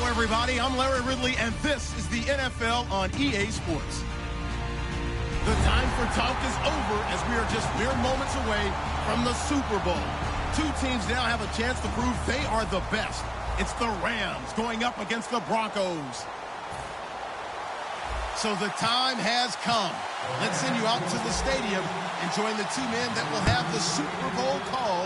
everybody. I'm Larry Ridley, and this is the NFL on EA Sports. The time for talk is over as we are just mere moments away from the Super Bowl. Two teams now have a chance to prove they are the best. It's the Rams going up against the Broncos. So the time has come. Let's send you out to the stadium and join the two men that will have the Super Bowl call.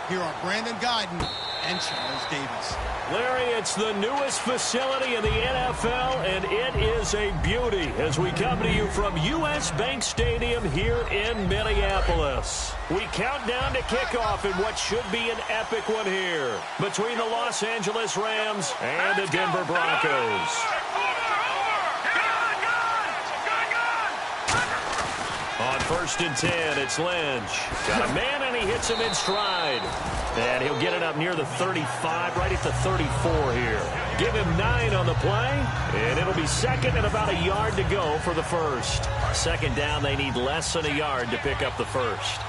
Here are Brandon Guyton and Charles Davis. Larry, it's the newest facility in the NFL, and it is a beauty as we come to you from U.S. Bank Stadium here in Minneapolis. We count down to kickoff in what should be an epic one here between the Los Angeles Rams and the Denver Broncos. On 1st and 10, it's Lynch. Got a man, and he hits him in stride. And he'll get it up near the 35, right at the 34 here. Give him 9 on the play, and it'll be second and about a yard to go for the first. Second down, they need less than a yard to pick up the first.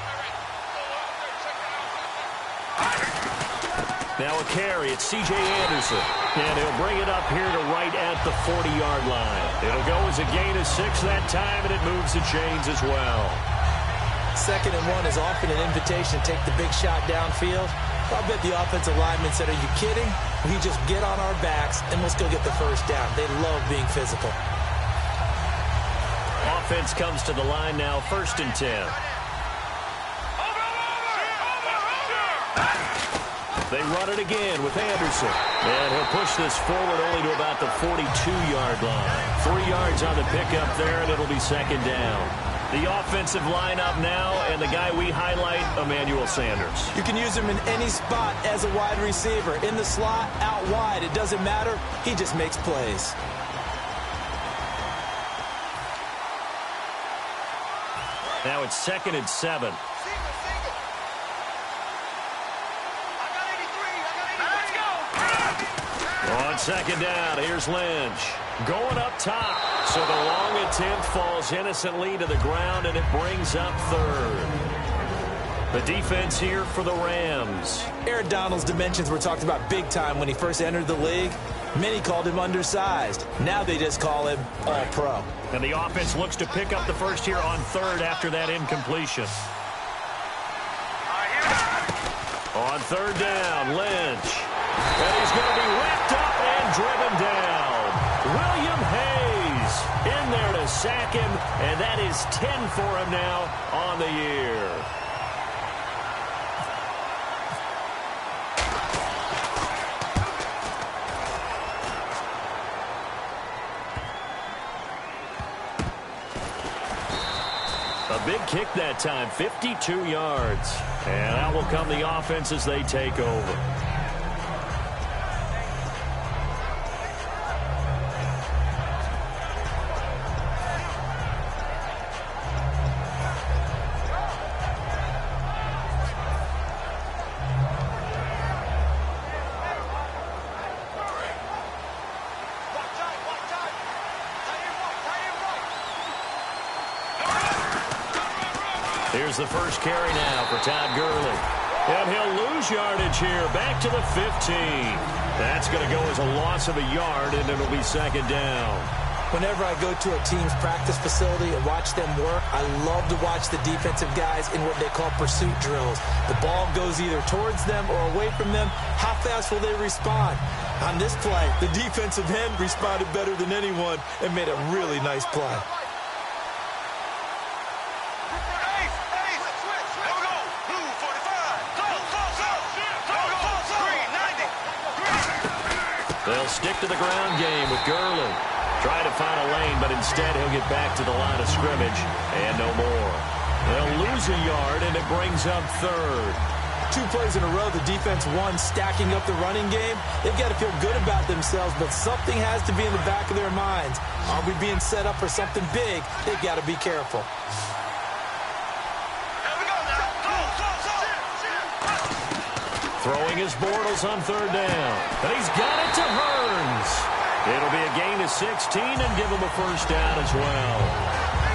Now a carry, it's C.J. Anderson. And he'll bring it up here to right at the 40-yard line. It'll go as a gain of 6 that time, and it moves the chains as well. 2nd and 1 is often an invitation to take the big shot downfield. I'll bet the offensive lineman said, are you kidding? We just get on our backs, and let's go get the first down. They love being physical. Offense comes to the line now, 1st and 10. They run it again with Anderson. And he'll push this forward only to about the 42-yard line. 3 yards on the pickup there, and it'll be second down. The offensive lineup now, and the guy we highlight, Emmanuel Sanders. You can use him in any spot as a wide receiver. In the slot, out wide, it doesn't matter. He just makes plays. Now it's 2nd and 7. On 2nd down, here's Lynch. Going up top. So the long attempt falls innocently to the ground, and it brings up 3rd. The defense here for the Rams. Aaron Donald's dimensions were talked about big time when he first entered the league. Many called him undersized. Now they just call him all-pro. And the offense looks to pick up the first here on 3rd after that incompletion. On 3rd down, Lynch. And he's going to be wrapped up and driven down. William Hayes in there to sack him, and that is 10 for him now on the year. A big kick that time, 52 yards. And out will come the offense as they take over. Here's the first carry now for Todd Gurley. And he'll lose yardage here, back to the 15. That's going to go as a loss of a yard, and it'll be 2nd down. Whenever I go to a team's practice facility and watch them work, I love to watch the defensive guys in what they call pursuit drills. The ball goes either towards them or away from them. How fast will they respond? On this play, the defensive end responded better than anyone and made a really nice play. They'll stick to the ground game with Gurley. Try to find a lane, but instead he'll get back to the line of scrimmage and no more. They'll lose a yard, and it brings up 3rd. 2 plays in a row, the defense won, stacking up the running game. They've got to feel good about themselves, but something has to be in the back of their minds. Are we being set up for something big? They've got to be careful. Throwing his Bortles on 3rd down. And he's got it to Hearns. It'll be a gain of 16 and give him a first down as well.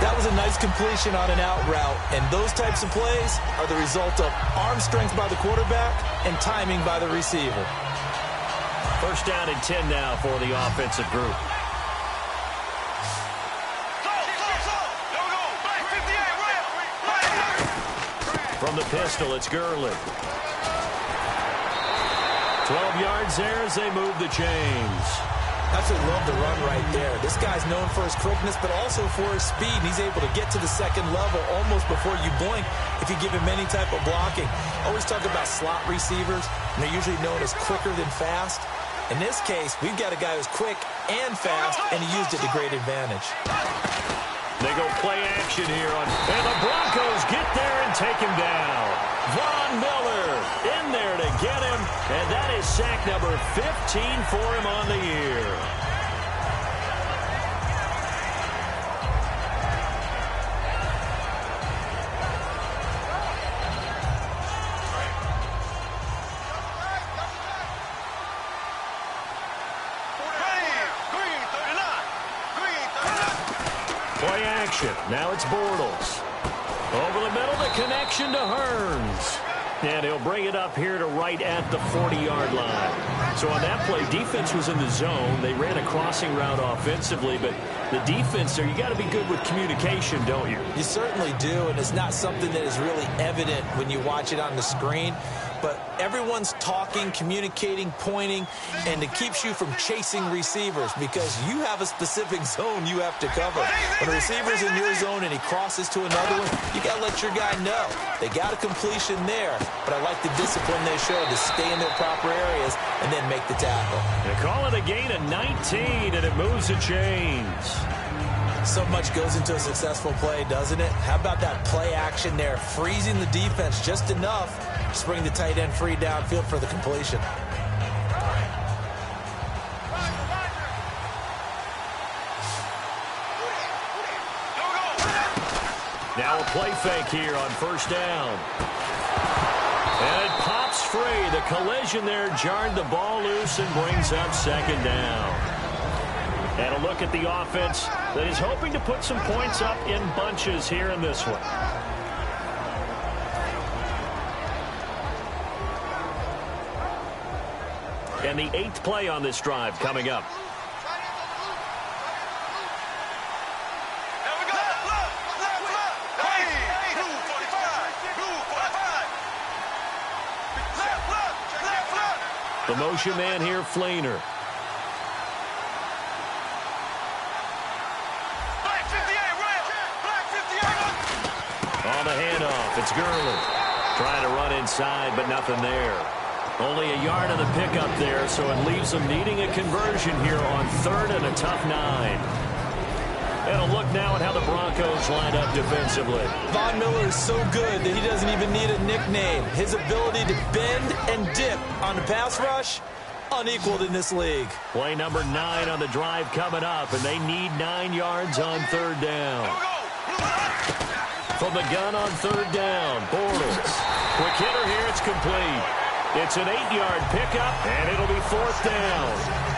That was a nice completion on an out route, and those types of plays are the result of arm strength by the quarterback and timing by the receiver. First down and 10 now for the offensive group. From the pistol, it's Gurley. 12 yards there as they move the chains. Absolutely love the run right there. This guy's known for his quickness, but also for his speed. And he's able to get to the second level almost before you blink if you give him any type of blocking. Always talk about slot receivers, and they're usually known as quicker than fast. In this case, we've got a guy who's quick and fast, and he used it to great advantage. They go play action here, and the Broncos get there and take him down. Von Miller in there to get him, and that is sack number 15 for him on the year. Play action. Now it's Bortles. Over the middle, the connection to Hearns. And he'll bring it up here to right at the 40-yard line. So on that play, defense was in the zone. They ran a crossing route offensively, but the defense there, you got to be good with communication, don't you? You certainly do, and it's not something that is really evident when you watch it on the screen. But everyone's talking, communicating, pointing, and it keeps you from chasing receivers because you have a specific zone you have to cover. When a receiver's in your zone and he crosses to another one, you got to let your guy know. They got a completion there, but I like the discipline they showed to stay in their proper areas and then make the tackle. They call it a gain of 19, and it moves the chains. So much goes into a successful play, doesn't it? How about that play action there, freezing the defense just enough to bring the tight end free downfield for the completion. Now a play fake here on first down. And it pops free. The collision there jarred the ball loose and brings up second down. And a look at the offense that is hoping to put some points up in bunches here in this one. And the 8th play on this drive coming up. The motion man here, Flainer. On the handoff, it's Gurley. Trying to run inside, but nothing there. Only a yard of the pickup there, so it leaves them needing a conversion here on 3rd and a tough 9. And a look now at how the Broncos line up defensively. Von Miller is so good that he doesn't even need a nickname. His ability to bend and dip on the pass rush, unequaled in this league. Play number 9 on the drive coming up, and they need 9 yards on 3rd down. From the gun on 3rd down, Bortles. Quick hitter here, it's complete. It's an 8-yard pickup, and it'll be 4th down.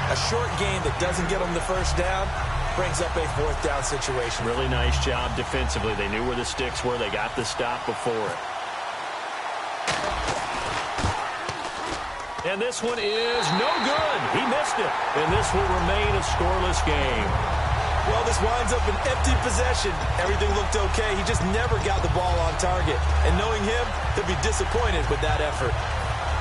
A short game that doesn't get them the first down brings up a 4th down situation. Really nice job defensively. They knew where the sticks were. They got the stop before it. And this one is no good. He missed it. And this will remain a scoreless game. Well, this winds up an empty possession. Everything looked okay. He just never got the ball on target. And knowing him, he'll be disappointed with that effort.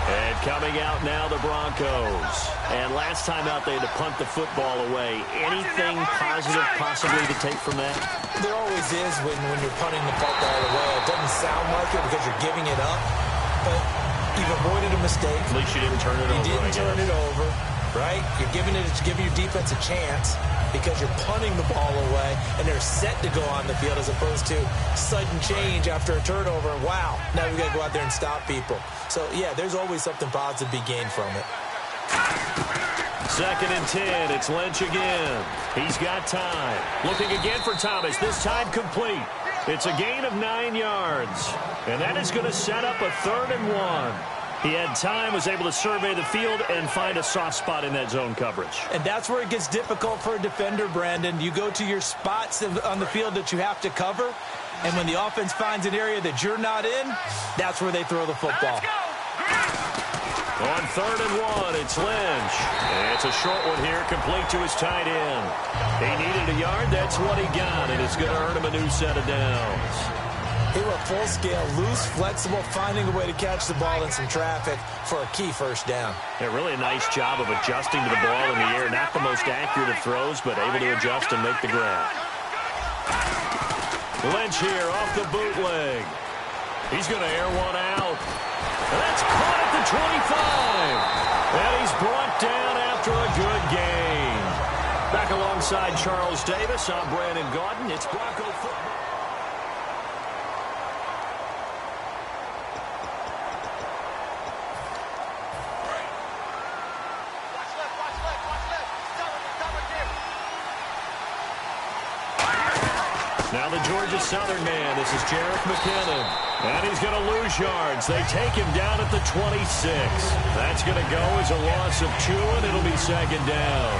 And coming out now, the Broncos. And last time out, they had to punt the football away. Anything positive possibly to take from that? There always is when you're punting the football away. It doesn't sound like it because you're giving it up. But you've avoided a mistake. At least you didn't turn it over. You didn't turn it over, right? You're giving your defense a chance because you're punting the ball away, and they're set to go on the field as opposed to sudden change after a turnover. And wow, now we got to go out there and stop people. So, yeah, there's always something positive to be gained from it. 2nd and 10. It's Lynch again. He's got time. Looking again for Thomas. This time complete. It's a gain of 9 yards. And that is going to set up a 3rd and 1. He had time, was able to survey the field and find a soft spot in that zone coverage. And that's where it gets difficult for a defender, Brandon. You go to your spots on the field that you have to cover, and when the offense finds an area that you're not in, that's where they throw the football. On 3rd and 1, it's Lynch. And it's a short one here, complete to his tight end. He needed a yard. That's what he got, and it's going to earn him a new set of downs. He went full scale, loose, flexible, finding a way to catch the ball in some traffic for a key first down. Yeah, really a nice job of adjusting to the ball in the air. Not the most accurate of throws, but able to adjust and make the grab. Lynch here off the bootleg. He's going to air one out. And that's caught at the 25. And he's brought down after a good gain. Back alongside Charles Davis, I'm Brandon Gaudin. It's Bronco football. Now the Georgia Southern man, this is DoritoMcChickenz's. And he's going to lose yards. They take him down at the 26. That's going to go as a loss of 2, and it'll be 2nd down.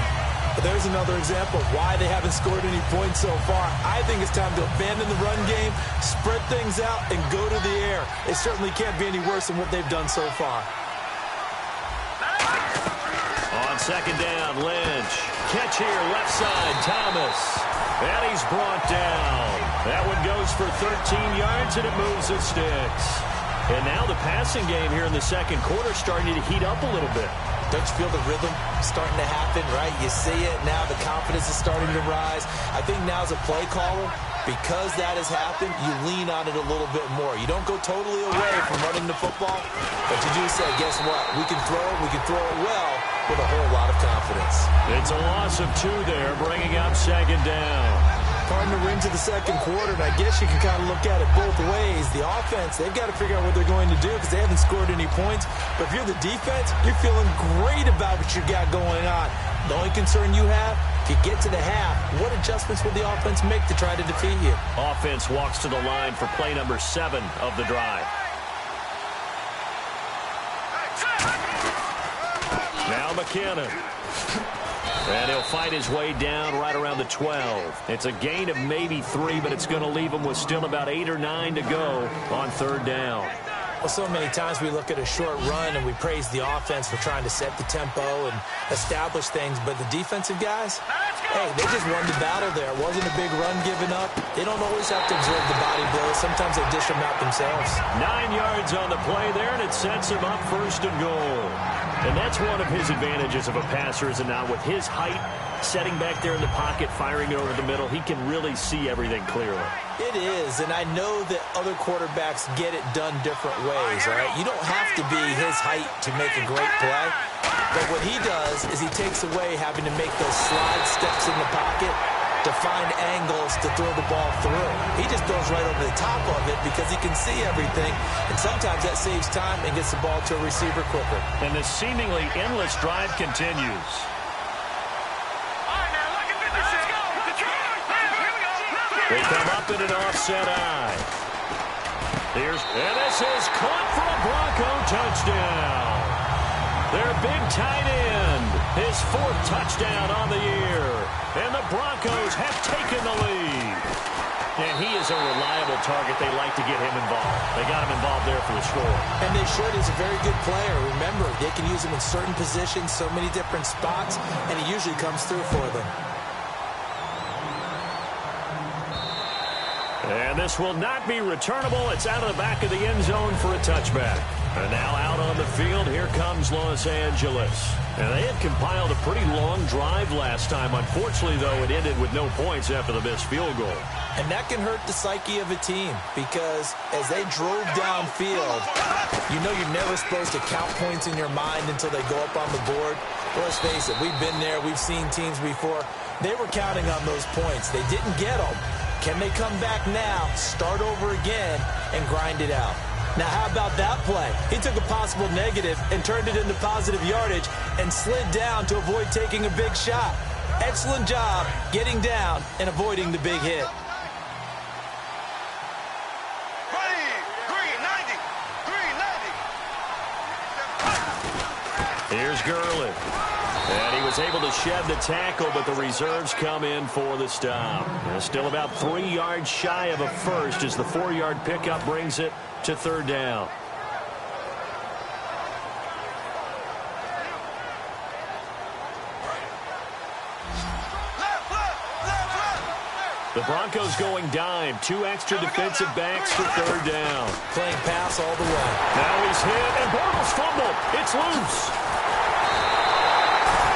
But there's another example of why they haven't scored any points so far. I think it's time to abandon the run game, spread things out, and go to the air. It certainly can't be any worse than what they've done so far. On 2nd down, Lynch. Catch here, left side, Thomas. And he's brought down. That one goes for 13 yards, and it moves the sticks. And now the passing game here in the second quarter starting to heat up a little bit. Don't you feel the rhythm starting to happen, right? You see it now. The confidence is starting to rise. I think now as a play caller, because that has happened, you lean on it a little bit more. You don't go totally away from running the football, but you do say, guess what? We can throw it. We can throw it well with a whole lot of confidence. It's a loss of 2 there, bringing up 2nd down. Starting to into the second quarter, and I guess you can kind of look at it both ways. The offense, they've got to figure out what they're going to do because they haven't scored any points. But if you're the defense, you're feeling great about what you got going on. The only concern you have, if you get to the half, what adjustments will the offense make to try to defeat you? Offense walks to the line for play number 7 of the drive. Now McKinnon. And he'll fight his way down right around the 12. It's a gain of maybe 3, but it's going to leave him with still about 8 or 9 to go on 3rd down. Well, so many times we look at a short run and we praise the offense for trying to set the tempo and establish things, but the defensive guys, hey, they just won the battle there. It wasn't a big run given up. They don't always have to absorb the body blows. Sometimes they dish them out themselves. 9 yards on the play there, and it sets him up 1st and goal. And that's one of his advantages of a passer, is now with his height, setting back there in the pocket, firing it over the middle, he can really see everything clearly. It is, and I know that other quarterbacks get it done different ways, all right? You don't have to be his height to make a great play, but what he does is he takes away having to make those slide steps in the pocket to find angles to throw the ball through. He just goes right over the top of it because he can see everything, and sometimes that saves time and gets the ball to a receiver quicker. And the seemingly endless drive continues. They come up in an offset eye. And this is caught for a Bronco touchdown. Their big tight end, his 4th touchdown on the year. And the Broncos have taken the lead. And he is a reliable target. They like to get him involved. They got him involved there for the score. And they should. He's a very good player. Remember, they can use him in certain positions, so many different spots, and he usually comes through for them. And this will not be returnable. It's out of the back of the end zone for a touchback. And now out on the field, here comes Los Angeles. And they had compiled a pretty long drive last time. Unfortunately, though, it ended with no points after the missed field goal. And that can hurt the psyche of a team because as they drove downfield, you know you're never supposed to count points in your mind until they go up on the board. Well, let's face it, we've been there. We've seen teams before. They were counting on those points. They didn't get them. Can they come back now, start over again, and grind it out? Now, how about that play? He took a possible negative and turned it into positive yardage and slid down to avoid taking a big shot. Excellent job getting down and avoiding the big hit. Here's Gurley. And he was able to shed the tackle, but the reserves come in for the stop. And still about 3 yards shy of a first as the 4-yard pickup brings it to 3rd down. The Broncos going dime. 2 extra defensive backs for third down. Playing pass all the way. Now he's hit, and Bortles fumbled. It's loose.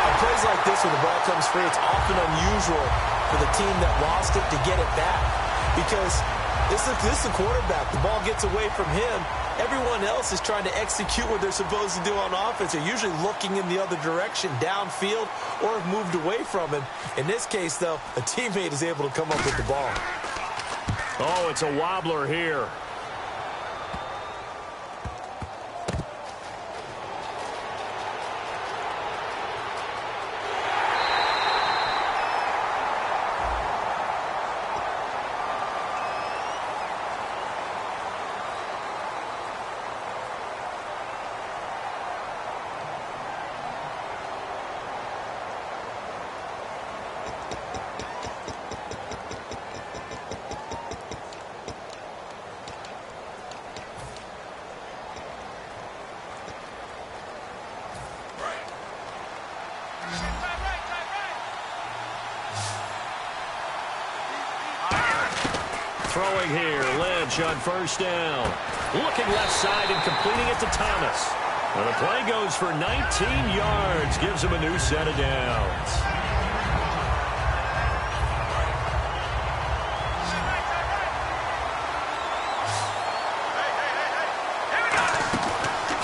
On plays like this, when the ball comes free, it's often unusual for the team that lost it to get it back. Because this is the quarterback. The ball gets away from him. Everyone else is trying to execute what they're supposed to do on offense. They're usually looking in the other direction, downfield, or have moved away from him. In this case, though, a teammate is able to come up with the ball. Oh, it's a wobbler here. Throwing here, Lynch on first down. Looking left side and completing it to Thomas. Well, the play goes for 19 yards, gives him a new set of downs.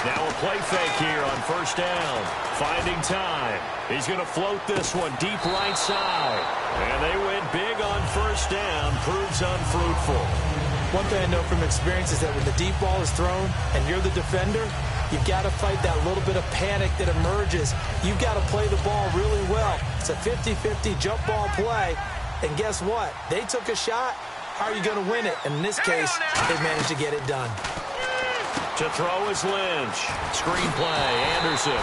Now a play fake here on first down. Finding time. He's going to float this one deep right side. And they went big on first down. Proves unfruitful. One thing I know from experience is that when the deep ball is thrown and you're the defender, you've got to fight that little bit of panic that emerges. You've got to play the ball really well. It's a 50-50 jump ball play. And guess what? They took a shot. How are you going to win it? And in this case, they managed to get it done. To throw is Lynch. Screen play, Anderson.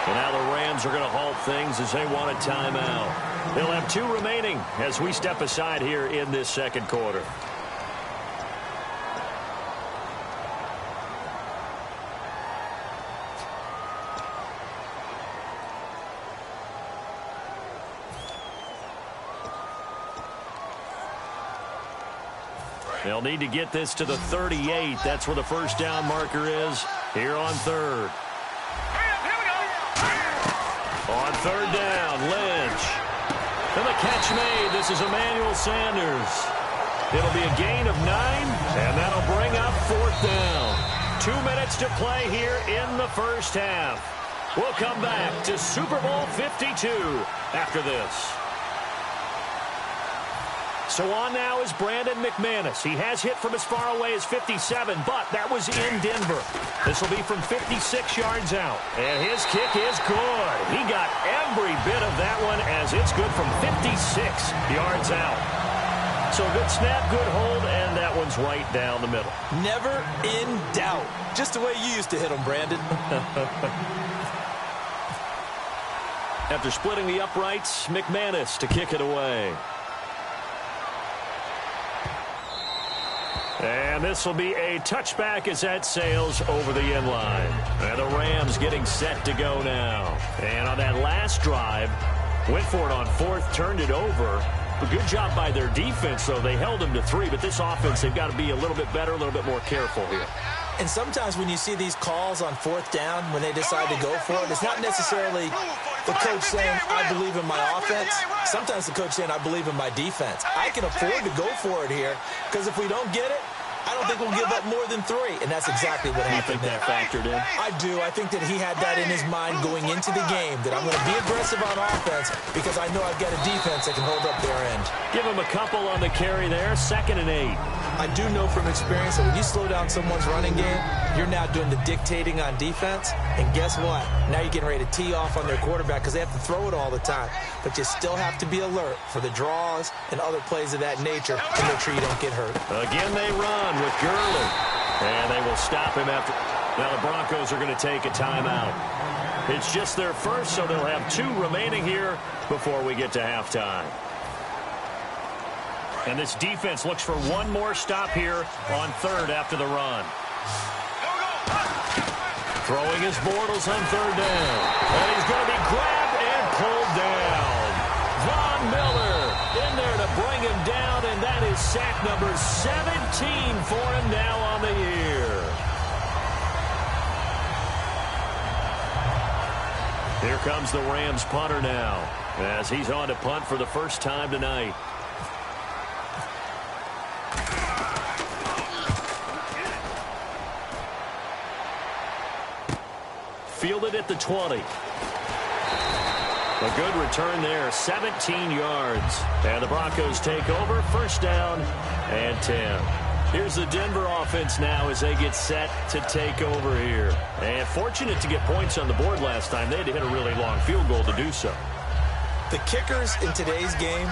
And now the Rams are going to halt things as they want a timeout. They'll have 2 remaining as we step aside here in this second quarter. They'll need to get this to the 38. That's where the first down marker is here on third. On third down, Lynch. And the catch made. This is Emmanuel Sanders. It'll be a gain of 9, and that'll bring up fourth down. 2 minutes to play here in the first half. We'll come back to Super Bowl 52 after this. So on now is Brandon McManus. He has hit from as far away as 57, but that was in Denver. This will be from 56 yards out. And his kick is good. He got every bit of that one as it's good from 56 yards out. So good snap, good hold, and that one's right down the middle. Never in doubt. Just the way you used to hit them, Brandon. After splitting the uprights, McManus to kick it away. And this will be a touchback as that sails over the end line. And the Rams getting set to go now. And on that last drive, went for it on fourth, turned it over. A good job by their defense, though. They held them to 3, but this offense, they've got to be a little bit better, a little bit more careful here. And sometimes when you see these calls on fourth down, when they decide to go for it, it's not necessarily the coach saying, I believe in my offense. Sometimes the coach saying, I believe in my defense. I can afford to go for it here, because if we don't get it, I don't think we'll give up more than 3, and that's exactly what happened. You think that factored in? I do. I think that he had that in his mind going into the game, that I'm going to be aggressive on offense because I know I've got a defense that can hold up their end. Give him a couple on the carry there, 2nd and 8. I do know from experience that when you slow down someone's running game, you're now doing the dictating on defense, and guess what? Now you're getting ready to tee off on their quarterback because they have to throw it all the time. But you still have to be alert for the draws and other plays of that nature to make sure you don't get hurt. Again, they run with Gurley, and they will stop him after. Now the Broncos are going to take a timeout. It's just their first, so they'll have 2 remaining here before we get to halftime. And this defense looks for one more stop here on third after the run. Throwing his Bortles on third down. And he's going to be grabbed and pulled down. Von Miller in there to bring him down. sack number 17 for him now on the year. Here comes the Rams punter now, as he's on to punt for the first time tonight. Fielded at the 20. A good return there, 17 yards. And the Broncos take over, first down and 10. Here's the Denver offense now as they get set to take over here. And fortunate to get points on the board last time. They had to hit a really long field goal to do so. The kickers in today's game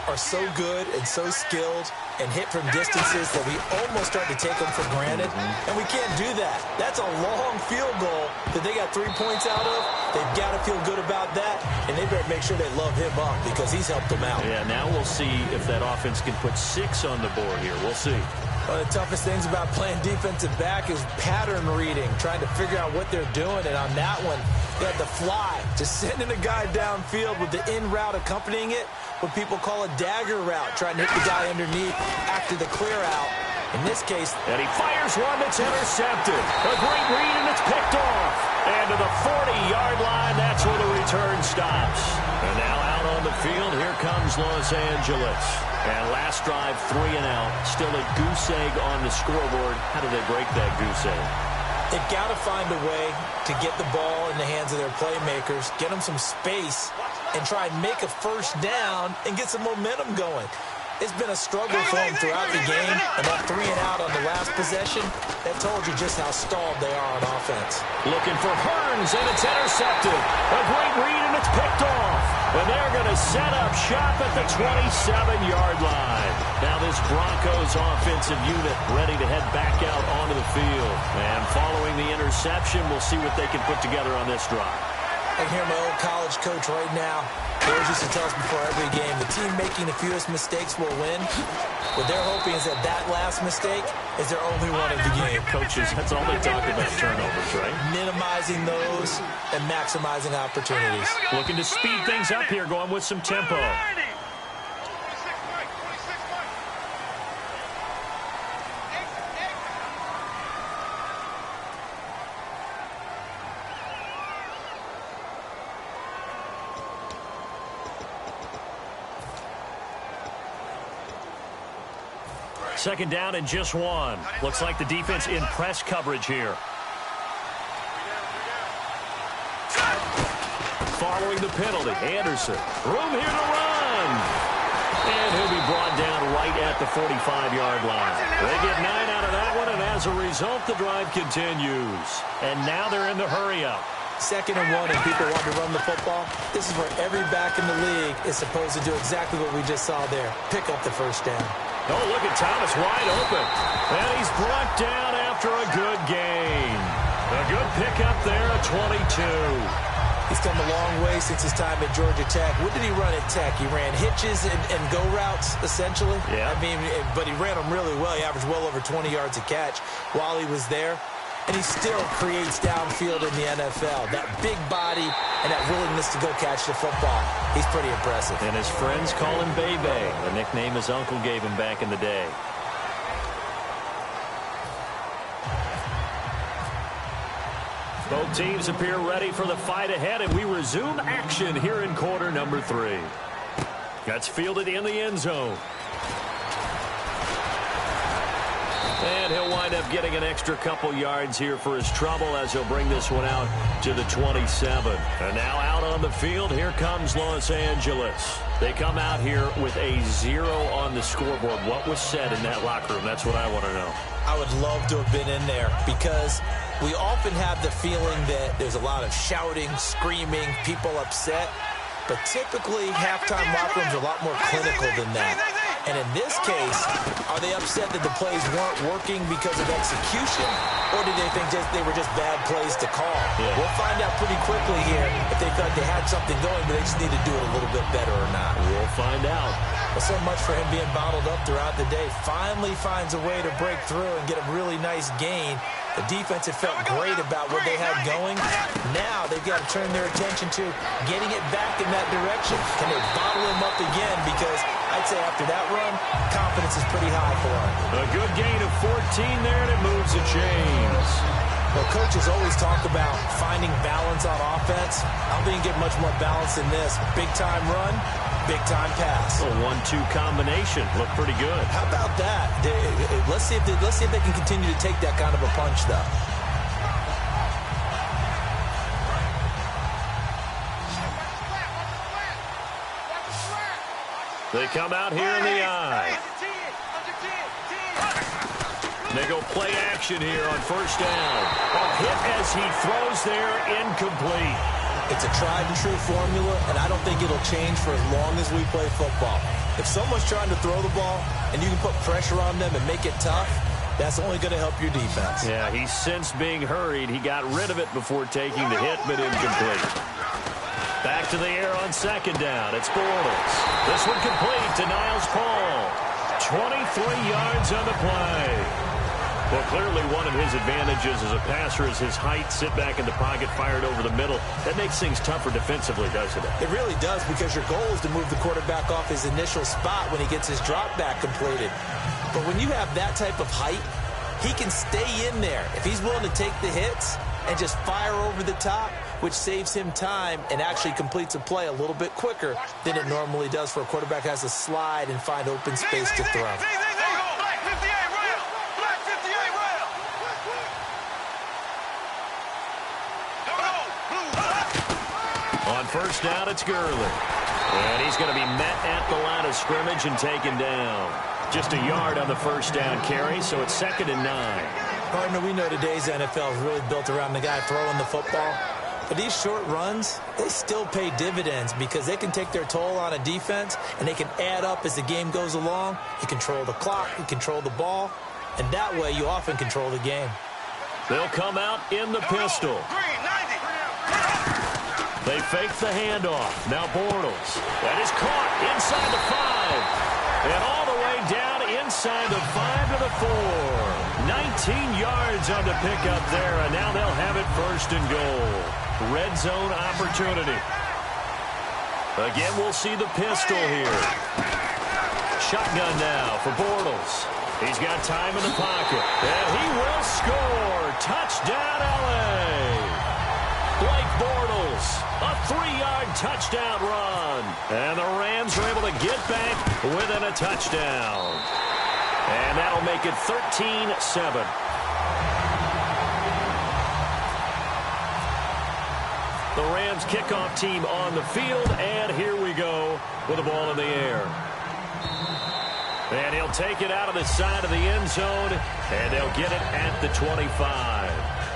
are so good and so skilled and hit from distances that we almost start to take them for granted. And we can't do that. That's a long field goal that they got 3 points out of. They've got to feel good about that, and they better make sure they love him up because he's helped them out. Yeah, now we'll see if that offense can put 6 on the board here. We'll see. One of the toughest things about playing defensive back is pattern reading, trying to figure out what they're doing. And on that one, they had the fly, just sending a guy downfield with the in route accompanying it, what people call a dagger route, trying to hit the guy underneath after the clear out. In this case, and he fires one that's intercepted. A great read, and it's picked off. And to the 40-yard line, that's where the return stops. And now out on the field, here comes Los Angeles. And last drive, 3 and out. Still a goose egg on the scoreboard. How do they break that goose egg? They've got to find a way to get the ball in the hands of their playmakers, get them some space, and try and make a first down and get some momentum going. It's been a struggle for them throughout the game, and that 3 and out on the last possession, that told you just how stalled they are on offense. Looking for Hearns, and it's intercepted. A great read, and it's picked off. And they're going to set up shop at the 27-yard line. Now this Broncos offensive unit ready to head back out onto the field. And following the interception, we'll see what they can put together on this drive. I can hear my old college coach right now. He always used to tell us before every game, the team making the fewest mistakes will win. What they're hoping is that that last mistake is their only one of the game. Coaches, that's all they talk about, turnovers, right? Minimizing those and maximizing opportunities. Looking to speed things up here, going with some tempo. Second down and just 1. Looks like the defense in press coverage here. Following the penalty, Anderson. Room here to run. And he'll be brought down right at the 45-yard line. They get 9 out of that one, and as a result, the drive continues. And now they're in the hurry-up. 2nd and 1, and people want to run the football. This is where every back in the league is supposed to do exactly what we just saw there. Pick up the first down. Oh, look at Thomas wide open. And he's brought down after a good gain. A good pickup there at 22. He's come a long way since his time at Georgia Tech. What did he run at Tech? He ran hitches and go routes, essentially. Yeah. I mean, but he ran them really well. He averaged well over 20 yards a catch while he was there. And he still creates downfield in the NFL. That big body and that willingness to go catch the football. He's pretty impressive. And his friends call him Bebe, the nickname his uncle gave him back in the day. Both teams appear ready for the fight ahead, and we resume action here in quarter number 3. That's fielded in the end zone. And he'll wind up getting an extra couple yards here for his trouble as he'll bring this one out to the 27. And now out on the field, here comes Los Angeles. They come out here with a 0 on the scoreboard. What was said in that locker room? That's what I want to know. I would love to have been in there because we often have the feeling that there's a lot of shouting, screaming, people upset. But typically, halftime locker rooms are a lot more clinical than that. And in this case, are they upset that the plays weren't working because of execution, or did they think they were just bad plays to call? Yeah. We'll find out pretty quickly here if they thought they had something going, but they just need to do it a little bit better or not. We'll find out. Well, so much for him being bottled up throughout the day. Finally finds a way to break through and get a really nice gain. The defense had felt great about what they had going. Now they've got to turn their attention to getting it back in that direction. Can they bottle him up again? Because I'd say after that run, confidence is pretty high for him. A good gain of 14 there, and it moves the chains. Well, coaches always talk about finding balance on offense. I don't think you get much more balance than this. Big-time run, big-time pass. A 1-2 combination. Looked pretty good. How about that? Let's see if they can continue to take that kind of a punch, though. They come out here in the eye. They go play action here on first down. A hit as he throws there, incomplete. It's a tried-and-true formula, and I don't think it'll change for as long as we play football. If someone's trying to throw the ball and you can put pressure on them and make it tough, that's only going to help your defense. Yeah, he's since being hurried. He got rid of it before taking the hit, but incomplete. Back to the air on second down. It's Bortles. This one complete to Niles Paul. 23 yards on the play. Well, clearly one of his advantages as a passer is his height. Sit back in the pocket, fired over the middle. That makes things tougher defensively, doesn't it? It really does, because your goal is to move the quarterback off his initial spot when he gets his drop back completed. But when you have that type of height, he can stay in there. If he's willing to take the hits and just fire over the top, which saves him time and actually completes a play a little bit quicker than it normally does for a quarterback who has to slide and find open space to throw. On first down, it's Gurley. And he's going to be met at the line of scrimmage and taken down. Just a yard on the first down carry, so it's 2nd and 9. Partner, we know today's NFL is really built around the guy throwing the football. But these short runs, they still pay dividends because they can take their toll on a defense, and they can add up as the game goes along. You control the clock, you control the ball, and that way you often control the game. They'll come out in the pistol. They fake the handoff. Now Bortles. That is caught inside the 5. And all the way down inside the 5 to the 4. 19 yards on the pickup there, and now they'll have it 1st and goal. Red zone opportunity. Again, we'll see the pistol here. Shotgun now for Bortles. He's got time in the pocket. And he will score. Touchdown, L.A. Blake Bortles, a 3-yard touchdown run. And the Rams are able to get back within a touchdown. And that'll make it 13-7. The Rams kickoff team on the field, and here we go with the ball in the air. And he'll take it out of the side of the end zone, and they'll get it at the 25.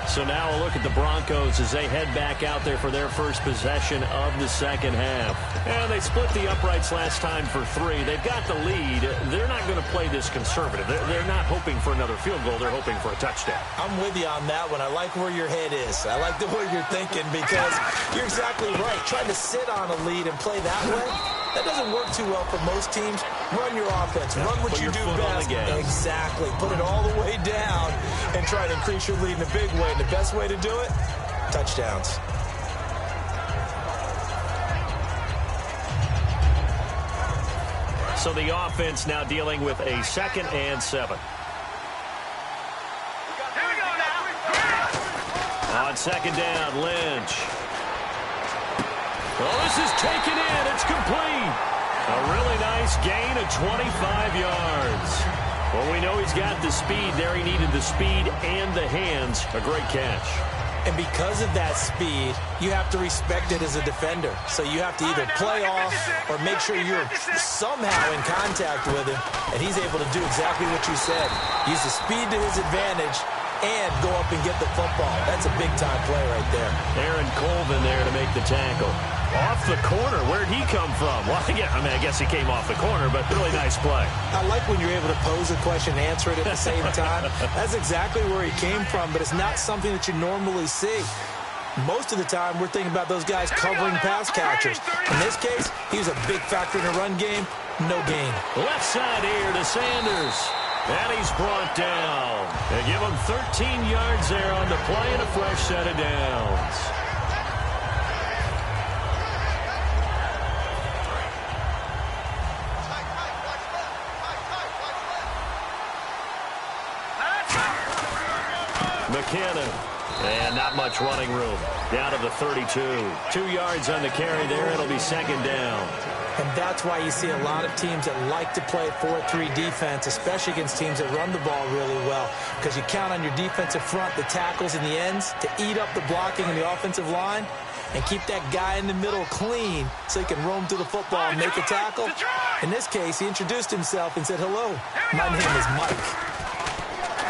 So now a look at the Broncos as they head back out there for their first possession of the second half. And they split the uprights last time for 3. They've got the lead. They're not going to play this conservative. They're not hoping for another field goal. They're hoping for a touchdown. I'm with you on that one. I like where your head is. I like the way you're thinking, because you're exactly right. Trying to sit on a lead and play that way, that doesn't work too well for most teams. Run your offense. Run what you do best. Exactly. Put it all the way down and try to increase your lead in a big way. And the best way to do it, touchdowns. So the offense now dealing with a 2nd and 7. On second down, Lynch. Oh, this is taken in. It's complete. A really nice gain of 25 yards. Well, we know he's got the speed there. He needed the speed and the hands. A great catch. And because of that speed, you have to respect it as a defender. So you have to either play off or make sure you're somehow in contact with him. And he's able to do exactly what you said. Use the speed to his advantage and go up and get the football. That's a big-time play right there. Aaron Colvin there to make the tackle. Off the corner. Where'd he come from? Well, yeah, I guess he came off the corner, but really nice play. I like when you're able to pose a question and answer it at the same time. That's exactly where he came from, but it's not something that you normally see. Most of the time, we're thinking about those guys covering pass catchers. In this case, he was a big factor in the run game, No gain. Left side here to Sanders. And he's brought down. They give him 13 yards there on the play and a fresh set of downs. McKinnon. And not much running room. Down to the 32. 2 yards on the carry there. It'll be second down. And that's why you see a lot of teams that like to play 4-3 defense, especially against teams that run the ball really well, because you count on your defensive front, the tackles and the ends, to eat up the blocking in the offensive line and keep that guy in the middle clean so he can roam through the football and make a tackle. In this case, he introduced himself and said, "Hello, my name is Mike."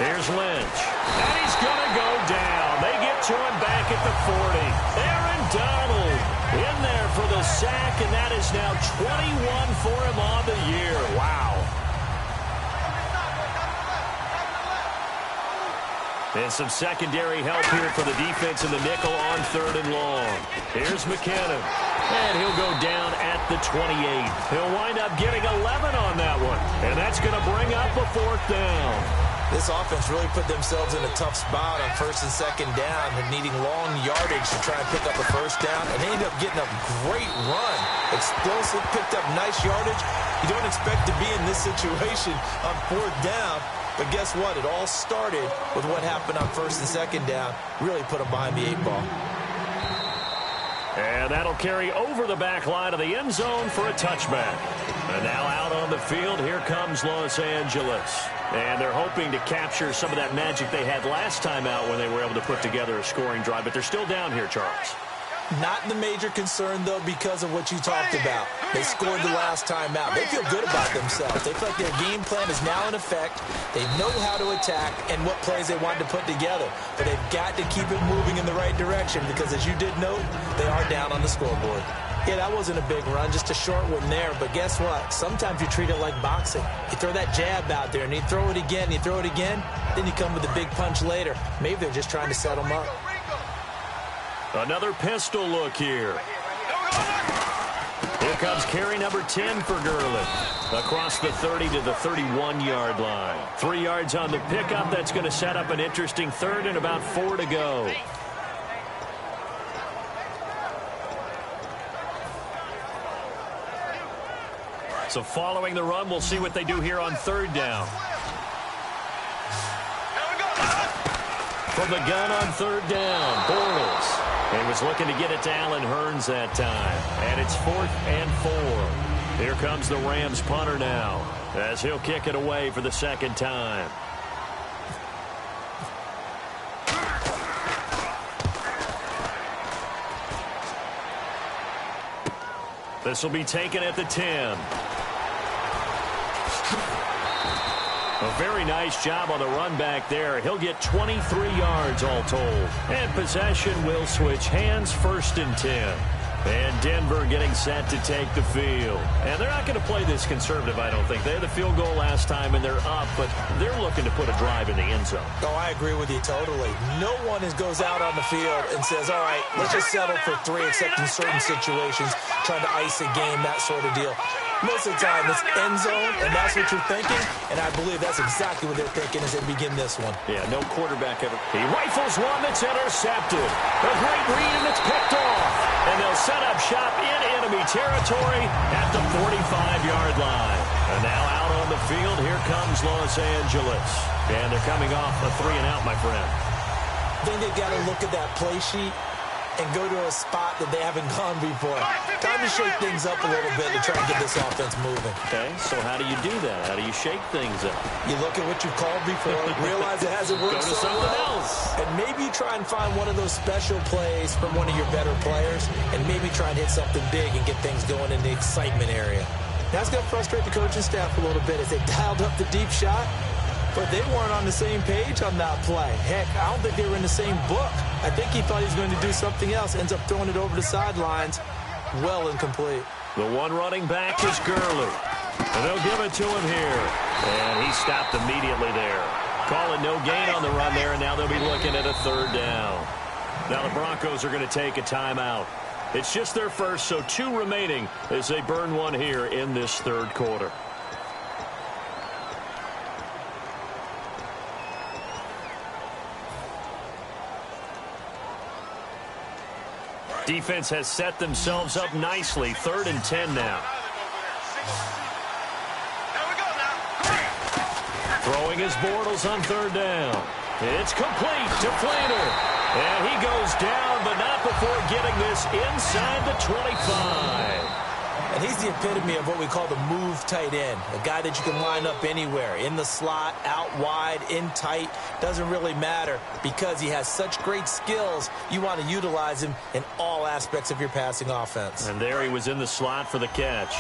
Here's Lynch. And he's going to go down. They get to him back at the 40. Aaron Donald in there for the sack, and that is now 21 for him on the year. Wow. And some secondary help here for the defense in the nickel on 3rd and long. Here's McKinnon. And he'll go down at the 28. He'll wind up getting 11 on that one. And that's going to bring up a 4th down. This offense really put themselves in a tough spot on 1st and 2nd down and needing long yardage to try and pick up a 1st down. And they ended up getting a great run. Explosive, picked up nice yardage. You don't expect to be in this situation on 4th down. But guess what? It all started with what happened on 1st and 2nd down. Really put them behind the 8 ball. And that'll carry over the back line of the end zone for a touchback. And now out on the field, here comes Los Angeles. And they're hoping to capture some of that magic they had last time out when they were able to put together a scoring drive. But they're still down here, Charles. Not the major concern, though, because of what you talked about. They scored the last time out. They feel good about themselves. They feel like their game plan is now in effect. They know how to attack and what plays they want to put together. But they've got to keep it moving in the right direction because, as you did note, they are down on the scoreboard. Yeah, that wasn't a big run, just a short one there. But guess what? Sometimes you treat it like boxing. You throw that jab out there, and you throw it again, you throw it again, then you come with a big punch later. Maybe they're just trying to set them up. Another pistol look here. Here comes carry number 10 for Gurley. Across the 30 to the 31-yard line. 3 yards on the pickup. That's going to set up an interesting 3rd and about 4 to go. So following the run, we'll see what they do here on 3rd down. From the gun on 3rd down, Bortles. He was looking to get it to Allen Hurns that time. And it's 4th and 4. Here comes the Rams punter now, as he'll kick it away for the 2nd time. This will be taken at the 10. A very nice job on the run back there. He'll get 23 yards all told. And possession will switch hands, 1st and 10. And Denver getting set to take the field. And they're not going to play this conservative, I don't think. They had the field goal last time, and they're up, but they're looking to put a drive in the end zone. Oh, I agree with you totally. No one goes out on the field and says, all right, let's just settle for 3, except in certain situations, trying to ice a game, that sort of deal. Most of the time, it's end zone, and that's what you're thinking, and I believe that's exactly what they're thinking as they begin this one. Yeah, no quarterback ever. He rifles one that's intercepted. A great read, and it's picked off. And they'll set up shop in enemy territory at the 45-yard line. And now out on the field, here comes Los Angeles. And they're coming off a 3-and-out, my friend. I think they've got to look at that play sheet and go to a spot that they haven't gone before. Time to shake things up a little bit to try and get this offense moving. Okay, so how do you do that? How do you shake things up? You look at what you've called before, realize it hasn't worked so well, else. and maybe try and find one of those special plays from one of your better players, and maybe try and hit something big and get things going in the excitement area. That's going to frustrate the coaching staff a little bit as they dialed up the deep shot, but they weren't on the same page on that play. Heck, I don't think they were in the same book. I think he thought he was going to do something else. Ends up throwing it over the sidelines. Well incomplete. The one running back is Gurley. And they'll give it to him here. And he stopped immediately there. Calling no gain on the run there, and now they'll be looking at a 3rd down. Now the Broncos are going to take a timeout. It's just their first, so 2 remaining as they burn one here in this third quarter. Defense has set themselves up nicely. 3rd and 10 now. Throwing his Bortles on 3rd down. It's complete to Fleener. And he goes down, but not before getting this inside the 25. And he's the epitome of what we call the move tight end, a guy that you can line up anywhere, in the slot, out wide, in tight, doesn't really matter because he has such great skills. You want to utilize him in all aspects of your passing offense. And there he was in the slot for the catch.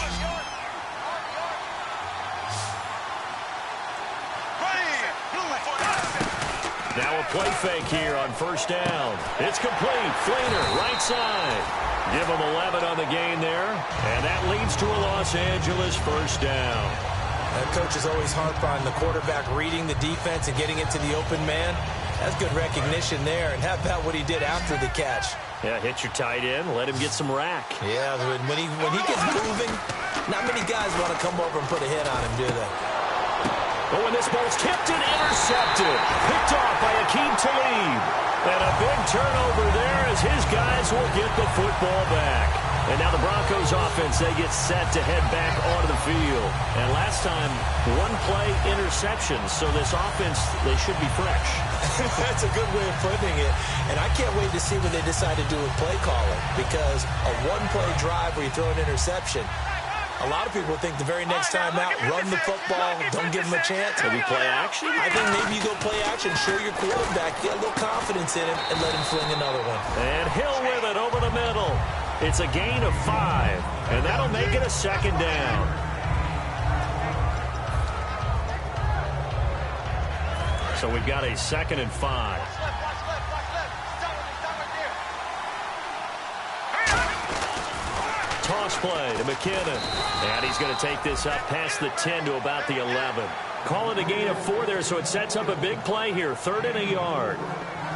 Now a play fake here on 1st down. It's complete. Fleener, right side. Give him 11 on the gain there. And that leads to a Los Angeles 1st down. That coach is always harp on the quarterback reading the defense and getting it to the open man. That's good recognition there. And how about what he did after the catch? Yeah, hit your tight end. Let him get some rack. Yeah, when he gets moving, not many guys want to come over and put a hit on him, do they? Oh, and this ball's tipped and intercepted. Picked off by Akeem Talib. And a big turnover there as his guys will get the football back. And now the Broncos offense, they get set to head back onto the field. And last time, 1-play interception. So this offense, they should be fresh. That's a good way of putting it. And I can't wait to see what they decide to do with play calling. Because a 1-play drive where you throw an interception, a lot of people think the very next time out, run the football, don't give him a chance. Maybe play action? I think maybe you go play action, show your quarterback, get a little confidence in him, and let him fling another one. And Hill with it over the middle. It's a gain of 5, and that'll make it a 2nd down. So we've got a 2nd and 5. Toss play to McKinnon. And he's going to take this up past the 10 to about the 11. Call it a gain of 4 there, so it sets up a big play here. 3rd and a yard.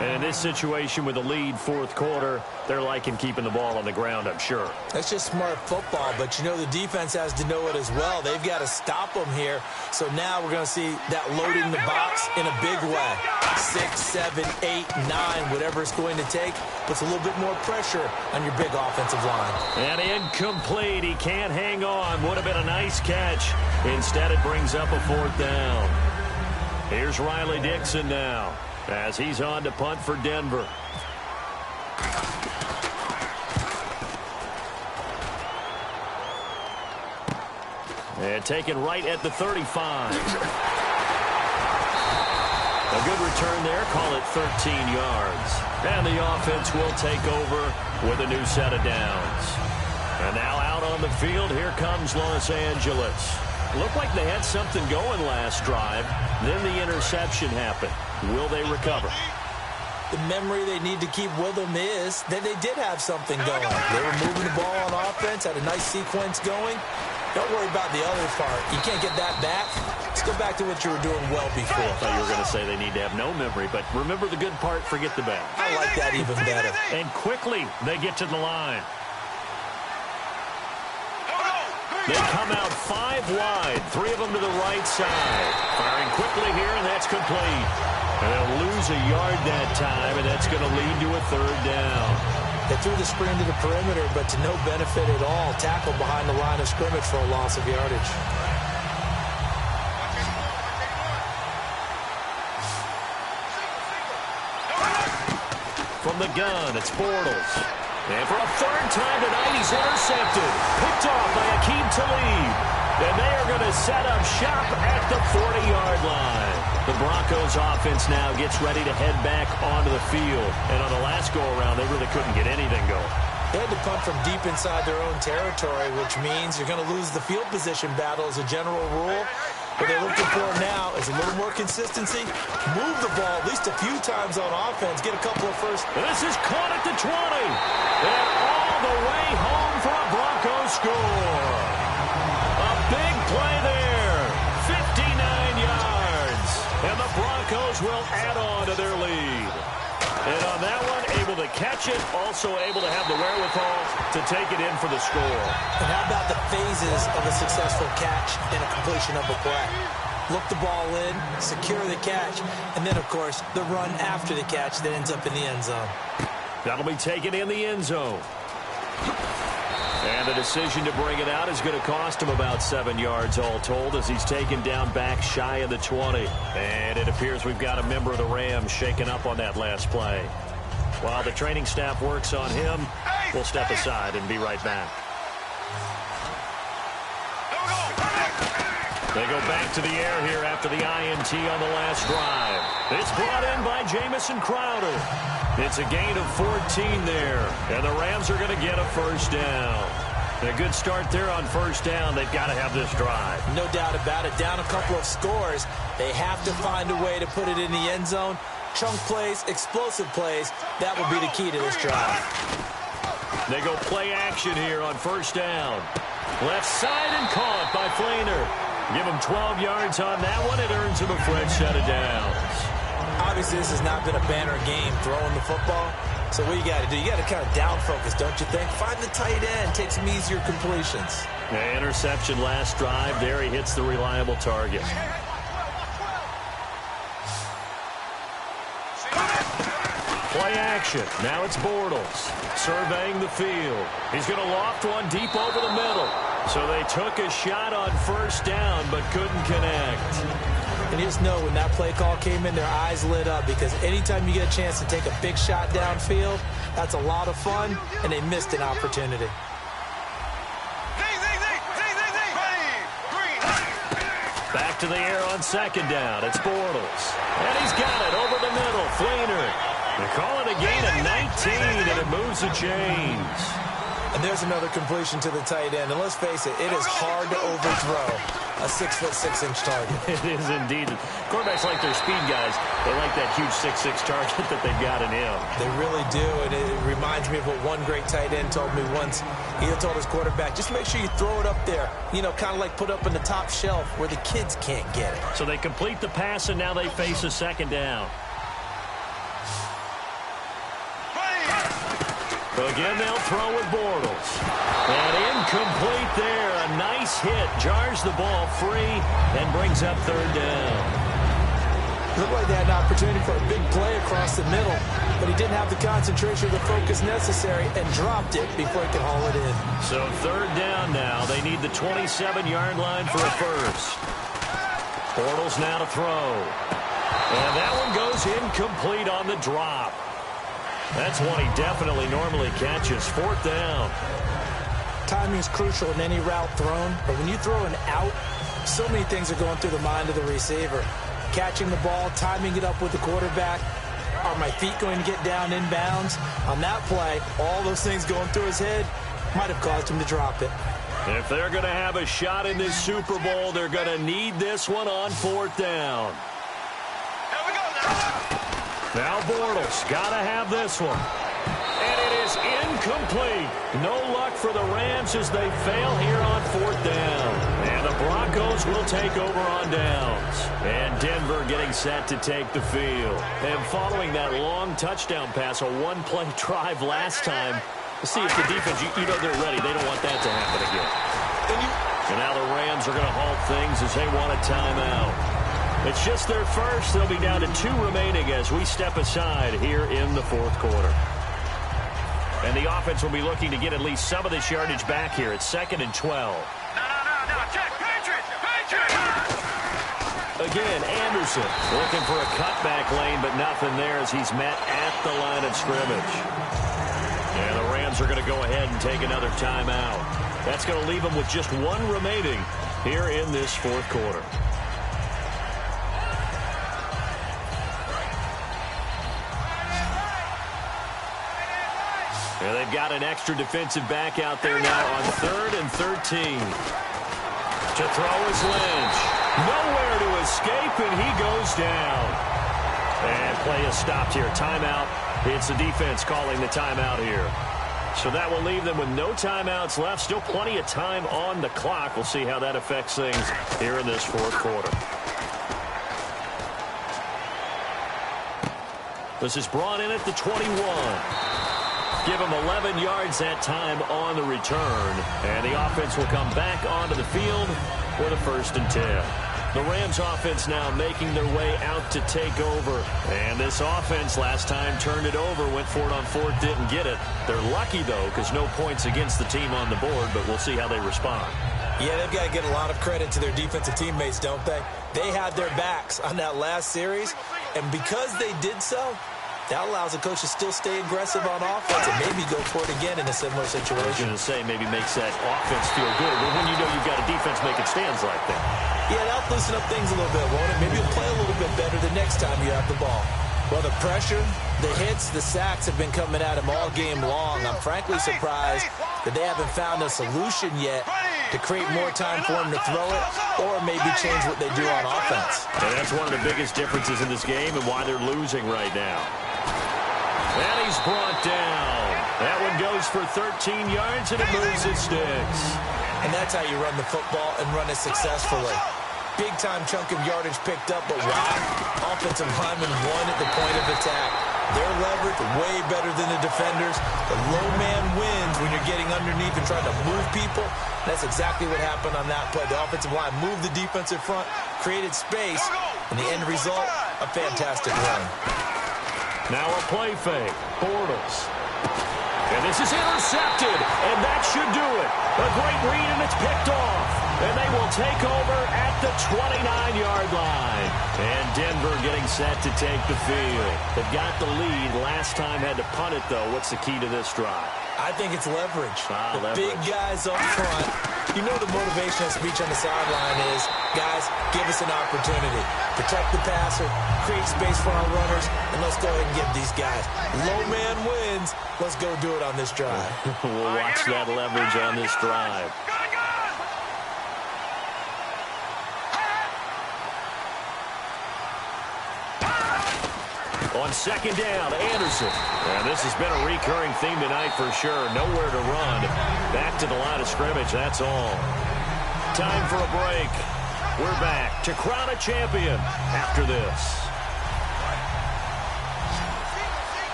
And in this situation with the lead 4th quarter, they're liking keeping the ball on the ground, I'm sure. That's just smart football, but you know the defense has to know it as well. They've got to stop them here. So now we're going to see that loading the box in a big way. 6, 7, 8, 9, whatever it's going to take, puts a little bit more pressure on your big offensive line. And incomplete. He can't hang on. Would have been a nice catch. Instead, it brings up a 4th down. Here's Riley Dixon now, as he's on to punt for Denver. And taken right at the 35. A good return there. Call it 13 yards. And the offense will take over with a new set of downs. And now out on the field, here comes Los Angeles. Looked like they had something going last drive. Then the interception happened. Will they recover? The memory they need to keep with them is that they did have something going. They were moving the ball on offense, had a nice sequence going. Don't worry about the other part. You can't get that back. Let's go back to what you were doing well before. I thought you were going to say they need to have no memory, but remember the good part, forget the bad. I like that even better. And quickly, they get to the line. They come out 5 wide, 3 of them to the right side. Firing quickly here, and that's complete. And they'll lose a yard that time, and that's going to lead to a 3rd down. They threw the screen to the perimeter, but to no benefit at all. Tackle behind the line of scrimmage for a loss of yardage. From the gun, it's Bortles. And for a 3rd time tonight, he's intercepted. Picked off by Akeem Talib. And they are going to set up shop at the 40-yard line. The Broncos offense now gets ready to head back onto the field. And on the last go-around, they really couldn't get anything going. They had to punt from deep inside their own territory, which means you're going to lose the field position battle as a general rule. What they're looking for now is a little more consistency. Move the ball at least a few times on offense. Get a couple of first. This is caught at the 20. And all the way home for a Broncos score. A big play there. 59 yards. And the Broncos will add on to their lead. And on that one, able to catch it, also able to have the wherewithal to take it in for the score. And how about the phases of a successful catch and a completion of a play? Look the ball in, secure the catch, and then, of course, the run after the catch that ends up in the end zone. That'll be taken in the end zone. And the decision to bring it out is going to cost him about 7 yards all told as he's taken down back shy of the 20. And it appears we've got a member of the Rams shaken up on that last play. While the training staff works on him, we'll step aside and be right back. They go back to the air here after the INT on the last drive. It's brought in by Jamison Crowder. It's a gain of 14 there, and the Rams are going to get a first down. A good start there on first down. They've got to have this drive. No doubt about it. Down a couple of scores. They have to find a way to put it in the end zone. Chunk plays, explosive plays. That will be the key to this drive. They go play action here on first down. Left side and caught by Flainer. Give him 12 yards on that one. It earns him a fresh set of downs. Obviously, this has not been a banner game throwing the football. So what you got to do, you got to kind of down focus, don't you think? Find the tight end, take some easier completions. The interception last drive. There he hits the reliable target. Play action. Now it's Bortles surveying the field. He's going to loft one deep over the middle. So they took a shot on first down but couldn't connect. And you just know when that play call came in, their eyes lit up because anytime you get a chance to take a big shot downfield, that's a lot of fun, and they missed an opportunity. Back to the air on second down. It's Bortles. And he's got it over the middle. Flainer. They call it a gain of 19, and it moves the chains. And there's another completion to the tight end. And let's face it, it is hard to overthrow a 6'6" target. It is indeed. Quarterbacks like their speed guys. They like that huge 6'6" target that they've got in him. They really do, and it reminds me of what one great tight end told me once. He told his quarterback, just make sure you throw it up there, you know, kind of like put up in the top shelf where the kids can't get it. So they complete the pass, and now they face a second down. Again, they'll throw with Bortles. And incomplete there. A nice hit. Jars the ball free and brings up third down. Looked like they had an opportunity for a big play across the middle, but he didn't have the concentration or the focus necessary and dropped it before he could haul it in. So third down now. They need the 27-yard line for a first. Bortles now to throw. And that one goes incomplete on the drop. That's one he definitely normally catches. Fourth down. Timing is crucial in any route thrown, but when you throw an out, so many things are going through the mind of the receiver. Catching the ball, timing it up with the quarterback. Are my feet going to get down inbounds? On that play, all those things going through his head might have caused him to drop it. If they're going to have a shot in this Super Bowl, they're going to need this one on fourth down. Now Bortles got to have this one. And it is incomplete. No luck for the Rams as they fail here on fourth down. And the Broncos will take over on downs. And Denver getting set to take the field. And following that long touchdown pass, a one-play drive last time, let's see if the defense, you know they're ready. They don't want that to happen again. And now the Rams are going to halt things as they want a timeout. It's just their first. They'll be down to 2 remaining as we step aside here in the fourth quarter. And the offense will be looking to get at least some of this yardage back here. It's 2nd and 12. No. Check. Patriots. Again, Anderson looking for a cutback lane, but nothing there as he's met at the line of scrimmage. And the Rams are going to go ahead and take another timeout. That's going to leave them with just 1 remaining here in this fourth quarter. And they've got an extra defensive back out there now on 3rd and 13. To throw is Lynch. Nowhere to escape, and he goes down. And play is stopped here. Timeout. It's the defense calling the timeout here. So that will leave them with no timeouts left. Still plenty of time on the clock. We'll see how that affects things here in this fourth quarter. This is brought in at the 21. Give him 11 yards that time on the return. And the offense will come back onto the field with a 1st and 10. The Rams offense now making their way out to take over. And this offense last time turned it over, went for it on 4th, didn't get it. They're lucky, though, because no points against the team on the board, but we'll see how they respond. Yeah, they've got to get a lot of credit to their defensive teammates, don't they? They had their backs on that last series, and because they did so, that allows the coach to still stay aggressive on offense and maybe go for it again in a similar situation. I was going to say maybe makes that offense feel good, but when you know you've got a defense making stands like that. Yeah, that'll loosen up things a little bit, won't it? Maybe you'll play a little bit better the next time you have the ball. Well, the pressure, the hits, the sacks have been coming at him all game long. I'm frankly surprised that they haven't found a solution yet to create more time for him to throw it or maybe change what they do on offense. And that's one of the biggest differences in this game and why they're losing right now. And he's brought down. That one goes for 13 yards, and it moves its sticks. And that's how you run the football and run it successfully. Big-time chunk of yardage picked up, but why? Offensive linemen won at the point of attack. They're leveraged way better than the defenders. The low man wins when you're getting underneath and trying to move people. That's exactly what happened on that play. The offensive line moved the defensive front, created space, and the end result, a fantastic run. Now a play fake. Bortles. And this is intercepted, and that should do it. A great read, and it's picked off. And they will take over at the 29-yard line. And Denver getting set to take the field. They've got the lead. Last time had to punt it, though. What's the key to this drive? I think it's leverage. The leverage. Big guys up front. You know the motivational speech on the sideline is, guys, give us an opportunity. Protect the passer, create space for our runners, and let's go ahead and get these guys. Low man wins. Let's go do it on this drive. We'll watch that leverage on this drive. On 2nd down, Anderson. And this has been a recurring theme tonight for sure. Nowhere to run. Back to the line of scrimmage, that's all. Time for a break. We're back to crown a champion after this.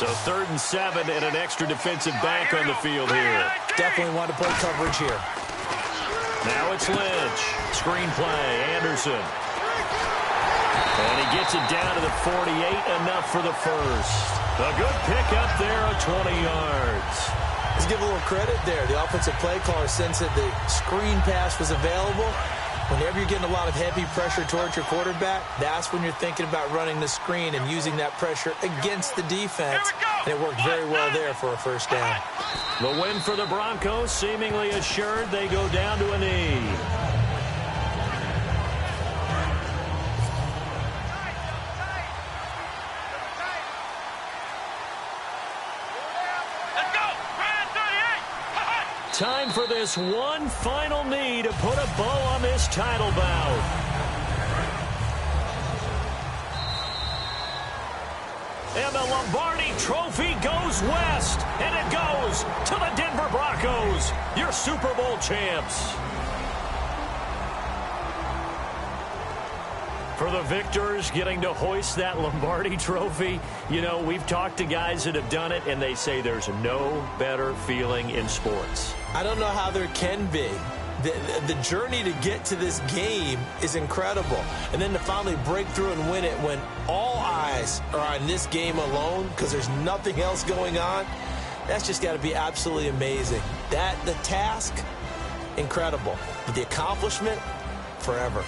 So 3rd and 7 and an extra defensive back on the field here. Definitely want to play coverage here. Now it's Lynch. Screen play, Anderson. And he gets it down to the 48, enough for the first. A good pickup there of 20 yards. Let's give a little credit there. The offensive play caller sensed that the screen pass was available. Whenever you're getting a lot of heavy pressure towards your quarterback, that's when you're thinking about running the screen and using that pressure against the defense. And it worked very well there for a 1st down. The win for the Broncos seemingly assured. They go down to a knee. Time for this one final knee to put a bow on this title bout. And the Lombardi Trophy goes west, and it goes to the Denver Broncos, your Super Bowl champs. For the victors getting to hoist that Lombardi Trophy, you know, we've talked to guys that have done it, and they say there's no better feeling in sports. I don't know how there can be. The journey to get to this game is incredible. And then to finally break through and win it when all eyes are on this game alone because there's nothing else going on, that's just got to be absolutely amazing. The task, incredible. But the accomplishment, forever.